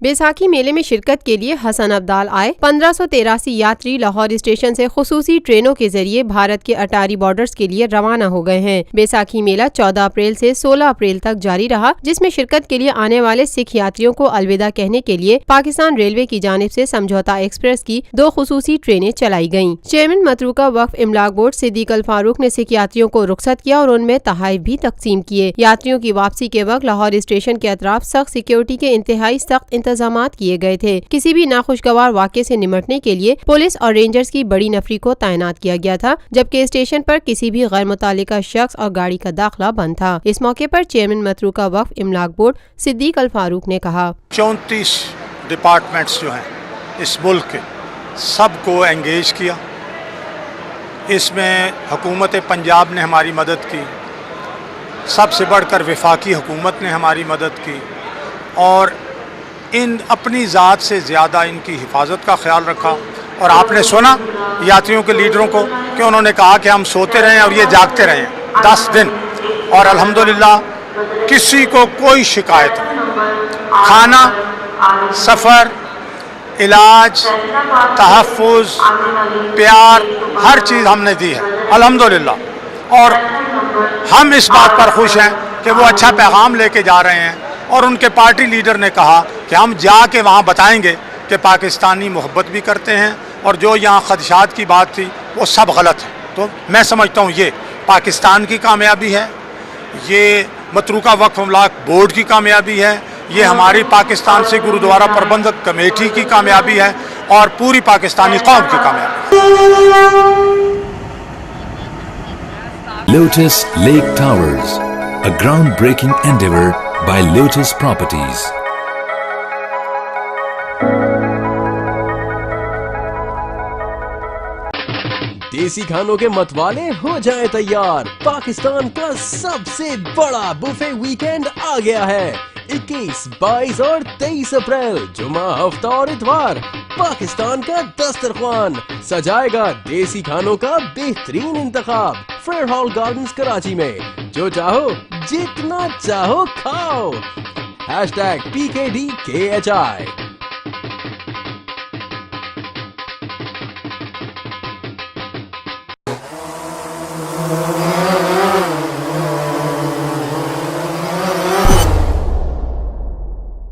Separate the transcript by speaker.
Speaker 1: बैसाखी मेले में शिरकत के लिए हसन अब्दाल आए। 1583 यात्री लाहौर स्टेशन से खुसूसी ट्रेनों के जरिए भारत के अटारी बॉर्डर्स के लिए रवाना हो गए हैं। बैसाखी मेला 14 अप्रैल से 16 अप्रैल तक जारी रहा, जिसमें शिरकत के लिए आने वाले सिख यात्रियों को अलविदा कहने के लिए पाकिस्तान रेलवे की जानिब से समझौता एक्सप्रेस की 2 खुसूसी ट्रेनें चलाई गयी। चेयरमैन मतरूका वक्फ इमलाक बोर्ड सिद्दीक अल फारूक ने सिख यात्रियों को रुखसत किया और उनमें तहाइफ भी तकसीम किए। यात्रियों की वापसी के वक्त लाहौर स्टेशन के अतराफ सख्त सिक्योरिटी के इंतहाई सख्त इंतजामात किए गए थे। किसी भी नाखुशगवार वाक़े से निमटने के लिए पुलिस और रेंजर्स की बड़ी नफरी को तैनात किया गया था, जबकि स्टेशन पर किसी भी गैर मुतालिका शख्स और गाड़ी का दाखिला बंद था। इस मौके पर चेयरमैन मतरूका वक्फ इमलाक बोर्ड सिद्दीक अल फारूक ने कहा,
Speaker 2: 34 डिपार्टमेंट्स जो हैं इस मुल्क के, सबको एंगेज किया। इसमें हुकूमत पंजाब ने हमारी मदद की, सबसे बढ़कर वफाकी हुकूमत ने हमारी मदद की और इन अपनी ज़ात से ज़्यादा इनकी हिफाजत का ख्याल रखा। और आपने सुना यात्रियों के लीडरों को कि उन्होंने कहा कि हम सोते रहें और ये जागते रहें 10 दिन, और अल्हम्दुलिल्लाह किसी को कोई शिकायत नहीं। खाना, सफ़र, इलाज, तहफ़्फ़ुज़, प्यार, हर चीज़ हमने दी है अल्हम्दुलिल्लाह। और हम इस बात पर खुश हैं कि वो अच्छा पैगाम लेके जा रहे हैं। और उनके पार्टी लीडर ने कहा कि हम जाके वहाँ बताएंगे कि पाकिस्तानी मोहब्बत भी करते हैं और जो यहाँ खदशात की बात थी वो सब गलत है। तो मैं समझता हूँ ये पाकिस्तान की कामयाबी है, ये मतरूका वक्फ इमलाक बोर्ड की कामयाबी है, ये हमारी पाकिस्तान से गुरुद्वारा प्रबंधक कमेटी की कामयाबी है और पूरी पाकिस्तानी कौम की कामयाबी।
Speaker 3: Lotus Lake Towers, a groundbreaking endeavor by Lotus Properties.
Speaker 4: देसी खानों के मतवाले हो जाएं तैयार। पाकिस्तान का सबसे बड़ा बुफे वीकेंड आ गया है। 21, 22 और 23 अप्रैल जुमा, हफ्ता और इतवार पाकिस्तान का दस्तरख्वान सजाएगा देसी खानों का बेहतरीन इंतखाब फेयर हॉल गार्डन्स कराची में। जो चाहो जितना चाहो खाओ। #PKDKHI